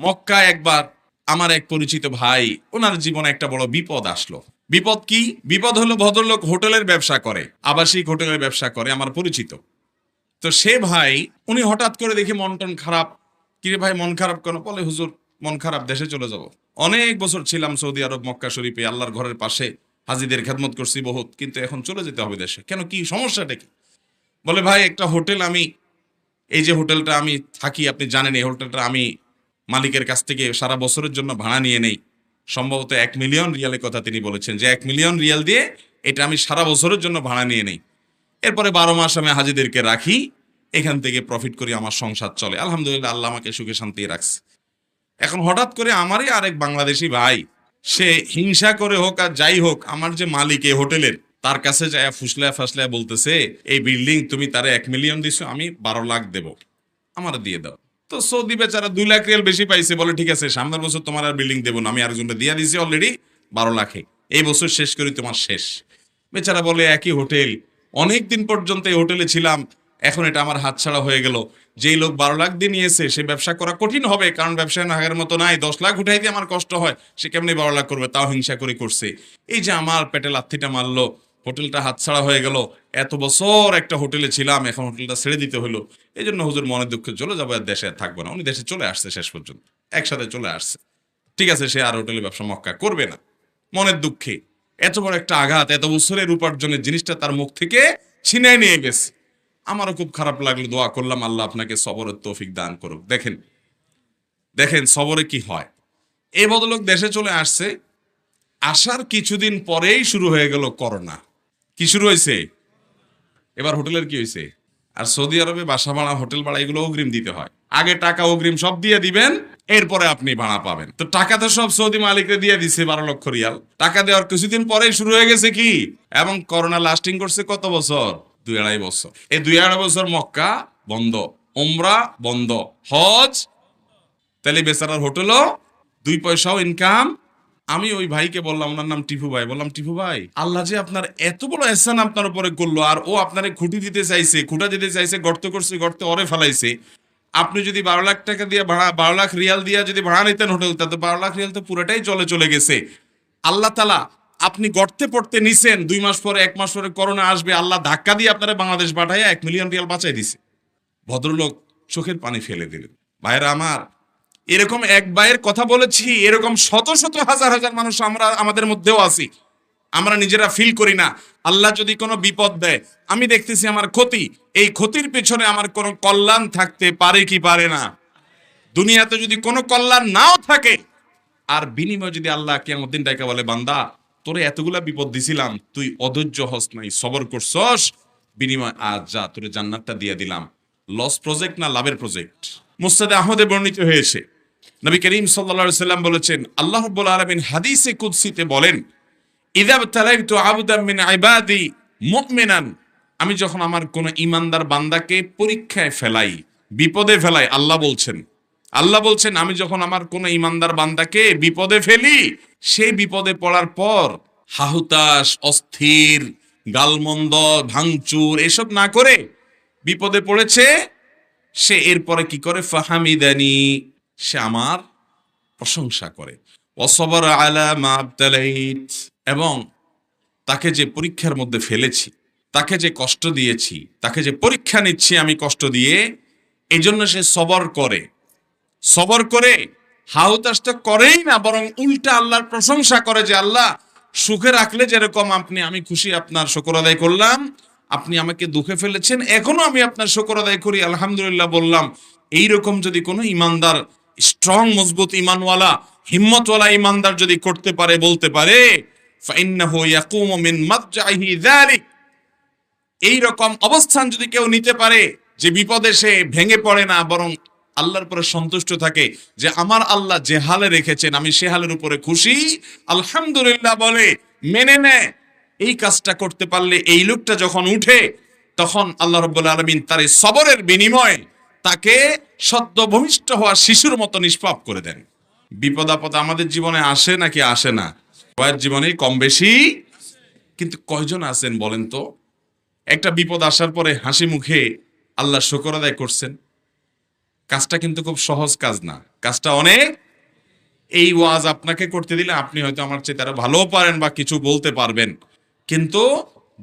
মক্কা একবার আমার এক পরিচিত ভাই, ওনার জীবনে একটা বড় বিপদ আসলো। বিপদ কি? বিপদ হলো, ভদ্রলোক হোটেলের ব্যবসা করে, আবাসিক হোটেলের ব্যবসা করে, আমার পরিচিত। তো সে ভাই, উনি হঠাৎ করে দেখি মন টন খারাপ। কিরে ভাই, মন খারাপ কেন? বলে, হুজুর মন খারাপ, দেশে চলে যাব। অনেক বছর ছিলাম সৌদি আরব, মক্কা শরীফে, আল্লাহর ঘরের পাশে হাজিদের খেদমত করছি বহুত, কিন্তু এখন চলে যেতে হবে দেশে। কেন, কি সমস্যাটা কি? বলে, ভাই একটা হোটেল, আমি এই যে হোটেলটা আমি থাকি, আপনি জানেন এই হোটেলটা আমি মালিকের কাছ থেকে সারা বছরের জন্য ভাড়া নিয়ে নেই। সম্ভবত 1 মিলিয়ন রিয়ালের কথা তিনি বলেছেন, যে 1 মিলিয়ন রিয়াল দিয়ে এটা আমি সারা বছরের জন্য ভাড়া নিয়ে নেই। এরপরে 12 মাস আমি হাজিদেরকে রাখি, এখান থেকে প্রফিট করি, আমার সংসার চলে, আলহামদুলিল্লাহ, আল্লাহ আমাকে সুখে শান্তি রাখছে। এখন হঠাৎ করে আমারই আরেক বাংলাদেশি ভাই, সে হিংসা করে হোক আর যাই হোক, আমার যে মালিক এই হোটেলের, তার কাছে যায় ফুসলায় ফাসলায় বলতেছে, এই বিল্ডিং তুমি তারে 1 মিলিয়ন দিছো, আমি 12 লাখ দেব, আমার দিয়ে দাও। তো সৌদি বেচারা 2 লাখ রিয়াল বেশি পাইছে, বলে ঠিক আছে, সামনের বছর তোমার আর বিল্ডিং দেবো না, আমি আরেকজনটা দিয়ে দিয়েছি অলরেডি 12 লাখে, এই বছর শেষ করি, তোমার শেষ। বেচারা বলে, একই হোটেল, অনেক দিন পর্যন্ত এই হোটেলে ছিলাম, এখন এটা আমার হাতছাড়া হয়ে গেল। যেই লোক 12 লাখ দিয়ে নিয়েছে, সে ব্যবসা করা কঠিন হবে, কারণ ব্যবসায় আগের মতো নাই, 10 লাখ উঠাই দিয়ে আমার কষ্ট হয়, সে কেমনি 12 লাখ করবে, তাও হিংসা করে করছে। এই যে আমার পেটে লাথিটা মারলো, হোটেলটা হাতছাড়া হয়ে গেল, এত বছর একটা হোটেলে ছিলাম, এখন হোটেলটা ছেড়ে দিতে হলো। এই জন্য হুজুর মনের দুঃখে চলে যাবো, আর দেশে আর থাকবো না। উনি দেশে চলে আসছে, শেষ পর্যন্ত একসাথে চলে আসছে। ঠিক আছে, সে আর হোটেলে ব্যবসা মক্কা করবে না, মনের দুঃখে। এত বড় একটা আঘাত, এত বছরের উপার্জনের জিনিসটা তার মুখ থেকে ছিনিয়ে নিয়ে গেছে। আমারও খুব খারাপ লাগলো, দোয়া করলাম, আল্লাহ আপনাকে সবরের তৌফিক দান করুক। দেখেন দেখেন সবরে কি হয়। এই ভদ্রলোক দেশে চলে আসছে, আসার কিছুদিন পরেই শুরু হয়ে গেল করোনা। কি শুরু হয়েছে? এবার হোটেলের কি হয়েছে? আর সৌদি আরবে বাসা ভাড়া, হোটেল ভাড়া, এগুলো অগ্রিম দিতে হয়। আগে টাকা অগ্রিম সব দিয়ে দিবেন, এরপরে আপনি ভাড়া পাবেন। তো টাকা তো সব সৌদি মালিকরে দিয়ে দিছে, 12 লক্ষ রিয়াল। টাকা দেওয়ার কিছুদিন পরেই শুরু হয়ে গেছে কি, এবং করোনা লাস্টিং করছে কত বছর? 2-2.5 বছর। এই 2-2.5 বছর মক্কা বন্ধ, উমরা বন্ধ, হজ। তাহলে বেচারার হোটেলও 2 পয়সাও ইনকাম। আমি ওই ভাইকে বললাম, ওনার নাম টিপু ভাই, বললাম, টিপু ভাই, আল্লাহ যে আপনার এত বড় এহসান আপনার উপরে করলো, আর ও আপনারে খুঁটি দিতে চাইছে, খুঁটা দিতে চাইছে, গর্ত করছে, গর্তে অরে ফেলাইছে। আপনি যদি 12 লাখ টাকা দিয়ে ভাড়া, 12 লাখ রিয়াল দিয়ে যদি ভাড়া নিতেন হোটেলটা, তো 12 লাখ রিয়াল তো পুরোটাই জলে চলে গেছে। আল্লাহ তালা, আপনি গর্তে পড়তে নিছেন, 2 মাস পরে, 1 মাস পরে করোনা আসবে, আল্লাহ ধাক্কা দিয়ে আপনারা বাংলাদেশ পাঠাইয়া 1 মিলিয়ন রিয়াল বাঁচাই দিছে। ভদ্রলোক চোখের পানি ফেলে দিলেন। ভাইরা আমার, এরকম এক ভাইয়ের কথা বলেছি, এরকম শত শত হাজার হাজার মানুষ আমরা আমাদের মধ্যেও আছি, আমরা নিজেরা ফিল করি না। আল্লাহ যদি কোনো বিপদ দেয়, আমি দেখতেছি আমার ক্ষতি, এই ক্ষতির পেছনে আমার কোনো কল্যাণ থাকতে পারে কি পারে না? দুনিয়াতে যদি কোনো কল্যাণ নাও থাকে, আর বিনিময় যদি আল্লাহ কিয়ামত দিন ডাইকা বলে, বান্দা তোরে এতগুলা বিপদ দিছিলাম, তুই অধৈর্য হস নাই, সবর করছস, বিনিময় আজ যা, তোরে জান্নাতটা দিয়ে দিলাম। লস প্রজেক্ট না লাভের প্রজেক্ট? মুসনাদে আহমদে বর্ণিত হয়েছে, নবী করিম সাল্লাল্লাহু আলাইহি সাল্লাম বলেছেন, আল্লাহ রাব্বুল আলামিন হাদিসে কুদসিতে বলেন, ইযা বতালাইতু আবদাম মিন ইবাদি মুমিনান, আমি যখন আমার কোন ঈমানদার বান্দাকে পরীক্ষায় ফেলাই, বিপদে ফেলাই, আল্লাহ বলছেন, আমি যখন আমার কোন ঈমানদার বান্দাকে বিপদে ফেলি, সেই বিপদে পড়ার পর হাহুতাশ, অস্থির, গালমন্দ, ভাঙচুর এসব না করে, বিপদে পড়েছে, সে এরপরে কি করে? ফাহামিদানি, সে আমার প্রশংসা করে। ওয়াসবার আলা মা আবতালাইত, এবং তাকে যে পরীক্ষার মধ্যে ফেলেছি, তাকে যে কষ্ট দিয়েছি, তাকে যে পরীক্ষা নিচ্ছি আমি কষ্ট দিয়ে, এই জন্য সে সবর করে হাউতাস তো করেই না, বরং উল্টা আল্লাহর প্রশংসা করে, যে আল্লাহ সুখে রাখলে যেরকম আপনি, আমি খুশি, আপনার শুকর আদায় করলাম। আপনি আমাকে দুঃখে ফেলেছেন, এখনো আমি আপনার শুকর আদায় করি, আলহামদুলিল্লাহ বললাম। এইরকম যদি কোনো ইমানদার, স্ট্রং মজবুত ইমানওয়ালা, হিম্মতওয়ালা ইমানদার যদি করতে পারে, বলতে পারে, ফাইন্নাহু ইয়াকুমু মিন মাদজাহি যালিক, এইরকম অবস্থান যদি কেউ নিতে পারে, যে বিপদে সে ভেঙে পড়ে না, বরং আল্লাহর উপরে সন্তুষ্ট থাকে, যে আমার আল্লাহ যে হালে রেখেছেন আমি সে হালের উপরে খুশি, আলহামদুলিল্লাহ বলে মেনে নেয়, এই কাজটা করতে পারলে, এই লোকটা যখন উঠে, তখন আল্লাহ রাব্বুল আলামিন তার এই সবরের বিনিময়ে তাকে সদ্য ভূমিষ্ঠ হওয়া শিশুর মতো নিষ্পাপ করে দেন। বিপদ আপদ আমাদের জীবনে আসে নাকি আসে না? সবার জীবনে কম বেশি। কিন্তু কয়জন আছেন বলেন তো, একটা বিপদ আসার পরে হাসি মুখে আল্লাহ শুকর আদায় করছেন? কাজটা কিন্তু খুব সহজ কাজ না, কাজটা অনেক। এই ওয়াজ আপনাকে করতে দিলে আপনি হয়তো আমার চেয়ে তারা ভালো পারেন বা কিছু বলতে পারবেন, কিন্তু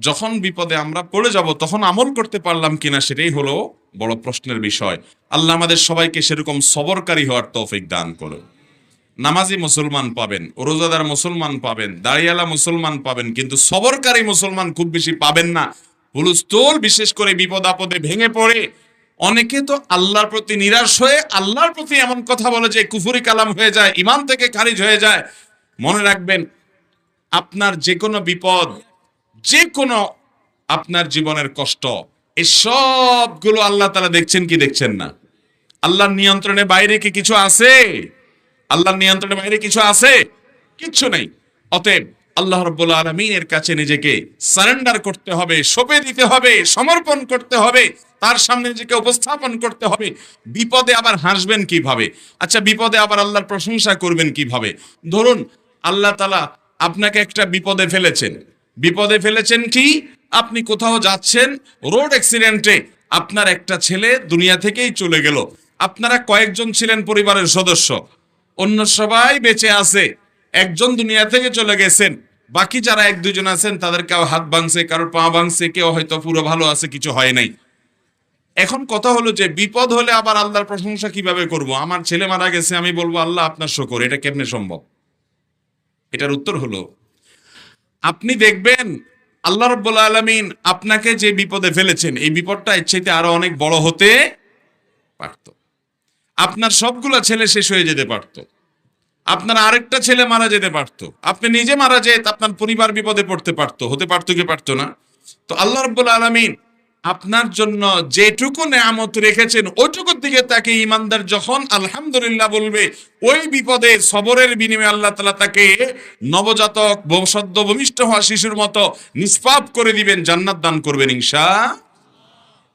যখন বিপদে আমরা পড়ে যাব তখন আমল করতে পারলাম কিনা সেটাই হলো বড় প্রশ্নের বিষয়। আল্লাহ আমাদের সবাইকে সেরকম সবরকারী হওয়ার তৌফিক দান করুন। নামাজি মুসলমান পাবেন, রোজাদার মুসলমান পাবেন, দাড়িয়ালা মুসলমান পাবেন, কিন্তু সবরকারী মুসলমান খুব বেশি পাবেন না। হুলস্থুল, বিশেষ করে বিপদ আপদে ভেঙে পড়ে অনেকে তো আল্লাহর প্রতি নিরাশ হয়ে আল্লাহর প্রতি এমন কথা বলে যে কুফরি কালাম হয়ে যায়, ইমান থেকে খারিজ হয়ে যায়। মনে রাখবেন, আপনার যে কোনো বিপদ, যে কোনো আপনার জীবনের কষ্ট, এই সবগুলো আল্লাহ তাআলা দেখছেন কি দেখছেন না? আল্লাহর নিয়ন্ত্রণের বাইরে কি কিছু আছে? আল্লাহর নিয়ন্ত্রণের বাইরে কিছু আছে? কিচ্ছু নেই। অতএব আল্লাহ রাব্বুল আলামিনের কাছে নিজেকে সারেন্ডার করতে হবে, সঁপে দিতে হবে, সমর্পণ করতে হবে, তার সামনে নিজেকে উপস্থাপন করতে হবে। বিপদে আবার হাসবেন কিভাবে? আচ্ছা, বিপদে আবার আল্লাহর প্রশংসা করবেন কিভাবে? ধরুন আল্লাহ তাআলা আপনাকে একটা বিপদে ফেলেছেন। বিপদে ফেলেছেন কি? আপনি কোথাও যাচ্ছেন, রোড অ্যাক্সিডেন্টে আপনার একটা ছেলে দুনিয়া থেকেই চলে গেল। আপনারা কয়েকজন ছিলেন পরিবারের সদস্য, অন্য সবাই বেঁচে আছে, একজন দুনিয়া থেকে চলে গেছেন, বাকি যারা এক দুজন আছেন তাদের কেউ হাত ভাঙছে, কারোর পা ভাঙছে, কেউ হয়তো পুরো ভালো আছে, কিছু হয় নাই। এখন কথা হলো যে বিপদ হলে আবার আল্লাহর প্রশংসা কিভাবে করব? আমার ছেলে মারা গেছে, আমি বলবো আল্লাহ আপনার শুকর, এটা কেমনে সম্ভব? এটার উত্তর হলো, আপনি দেখবেন আল্লাহ রাব্বুল আলামিন আপনাকে যে বিপদে ফেলেছেন, এই বিপদটা এর চাইতে আরো অনেক বড় হতে পারত। আপনার সবগুলা ছেলে শেষ হয়ে যেতে পারতো, আপনার আরেকটা ছেলে মারা যেতে পারতো, আপনি নিজে মারা যেত, আপনার পরিবার বিপদে পড়তে পারতো, হতে পারতো কি পারতো না? তো আল্লাহ রাব্বুল আলামিন আপনার জন্য যেটুকু নেয়ামত রেখেছেন ওইটুকুর দিকে তাকে ইমানদার যখন আলহামদুলিল্লাহ বলবে, ওই বিপদে সবরের বিনিময়ে আল্লাহ তাআলা তাকে নবজাতক সদ্য ভূমিষ্ঠ হওয়া শিশুর মতো নিষ্পাপ করে দিবেন, জান্নাত দান করবেন ইনশাআল্লাহ।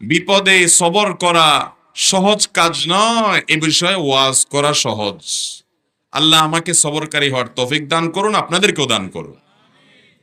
বিপদে সবর করা সহজ কাজ নয়, এ বিষয়ে ওয়াজ করা সহজ। আল্লাহ আমাকে সবরকারী হওয়ার তৌফিক দান করুন, আপনাদেরকেও দান করুন।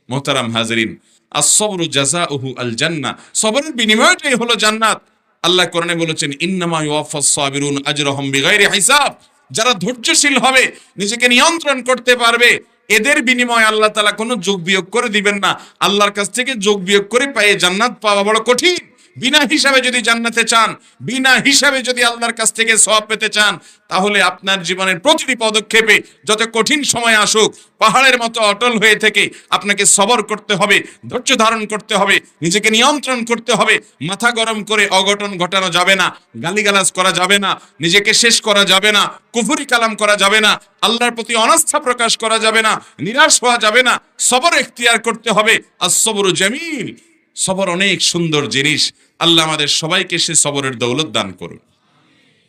মুহতারাম হাজিরিন, আস-সবরু জাযাউহু আল জান্নাহ, সবরের বিনিময়টাই হলো জান্নাত। আল্লাহ কোরআনে বলেছেন, ইন্নামা ইউওয়াফাস সাবিরুন আজরাহুম বিগাইরি হিসাব। যারা ধৈর্যশীল হবে, নিজেকে নিয়ন্ত্রণ করতে পারবে, এদের বিনিময়ে আল্লাহ তাআলা কোনো যোগ বিয়োগ করে দিবেন না। আল্লাহর কাছ থেকে যোগ বিয়োগ করে পেয়ে জান্নাত পাওয়া বড় কঠিন। বিনা হিসাবে যদি জান্নাতে চান, বিনা হিসাবে যদি আল্লাহর কাছ থেকে সওয়াব পেতে চান, তাহলে আপনার জীবনের প্রতিটি পদক্ষেপে যত কঠিন সময় আসুক, পাহাড়ের মতো অটল হয়ে থেকে আপনাকে সবর করতে হবে, ধৈর্য ধারণ করতে হবে, নিজেকে নিয়ন্ত্রণ করতে হবে। মাথা গরম করে অঘটন ঘটানো যাবে না, গালিগালাজ করা যাবে না, নিজেকে শেষ করা যাবে না, কুফরি কালাম করা যাবে না, আল্লাহর প্রতি অনাস্থা প্রকাশ করা যাবে না, নিরাশ হওয়া যাবে না। সবর এখতিয়ার করতে হবে। আস-সবরু জামিল, সবর অনেক সুন্দর জিনিস। আল্লাহ আমাদের সবাইকে সে সবরের দৌলত দান করুন।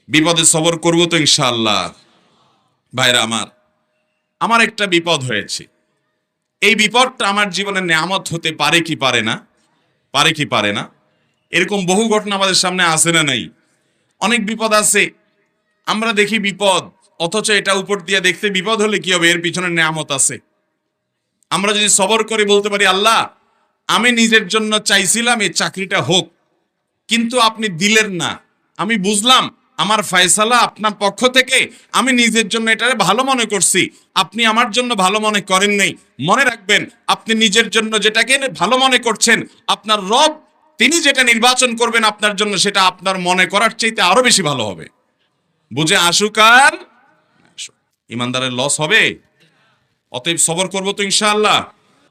বিপদে সবর করবো তো ইনশাআল্লাহ। ভাইরা আমার, আমার একটা বিপদ হয়েছে। এই বিপদটা আমার জীবনের নেয়ামত হতে পারে কি পারে না? পারে কি পারে না? এরকম বহু ঘটনা আমাদের সামনে আসে না নাই? অনেক বিপদ আছে, আমরা দেখি বিপদ, অথচ এটা উপর দিয়ে দেখতে বিপদ হলে কি হবে, এর পিছনে নেয়ামত আছে। আমরা যদি সবর করে বলতে পারি, আল্লাহ আমি নিজের জন্য চাইছিলাম এই চাকরিটা হোক, কিন্তু আপনি দিলেন না, আমি বুঝলাম আমার ফয়সালা আপনার পক্ষ থেকে, আমি নিজের জন্য এটারে ভালো মনে করছি, আপনি আমার জন্য ভালো মনে করেন নাই। মনে রাখবেন, আপনি নিজের জন্য যেটাকে ভালো মনে করছেন, আপনার রব তিনি যেটা নির্বাচন করবেন আপনার জন্য, সেটা আপনার মনে করার চাইতে আরো বেশি ভালো হবে। বুঝে আসুক আর ইমানদারের লস হবে। অতএব সবর করবো তো ইনশাআল্লাহ।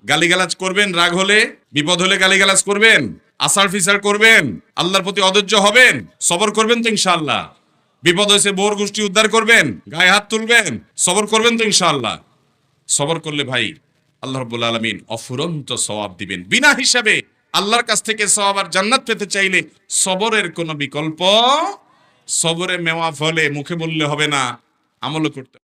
গালিগালাজ করবেন, রাগ হলে, বিপদ হলে গালিগালাজ করবেন, আসার ফিসার করবেন, আল্লাহর প্রতি অধৈর্য হবেন, সবর করবেন তো ইনশাআল্লাহ। বিপদ হয়েছে, বোর গোষ্ঠী উদ্ধার করবেন, গায়ে হাত তুলবেন, সবর করবেন তো ইনশাআল্লাহ। সবর করলে ভাই আল্লাহ রাব্বুল আলামিন অফুরন্ত সওয়াব দিবেন বিনা হিসাবে। আল্লাহর কাছ থেকে সওয়াব আর জান্নাত পেতে চাইলে সবরের কোনো বিকল্প, সবরে মেওয়া ফলে মুখে বললে হবে না, আমলও করতে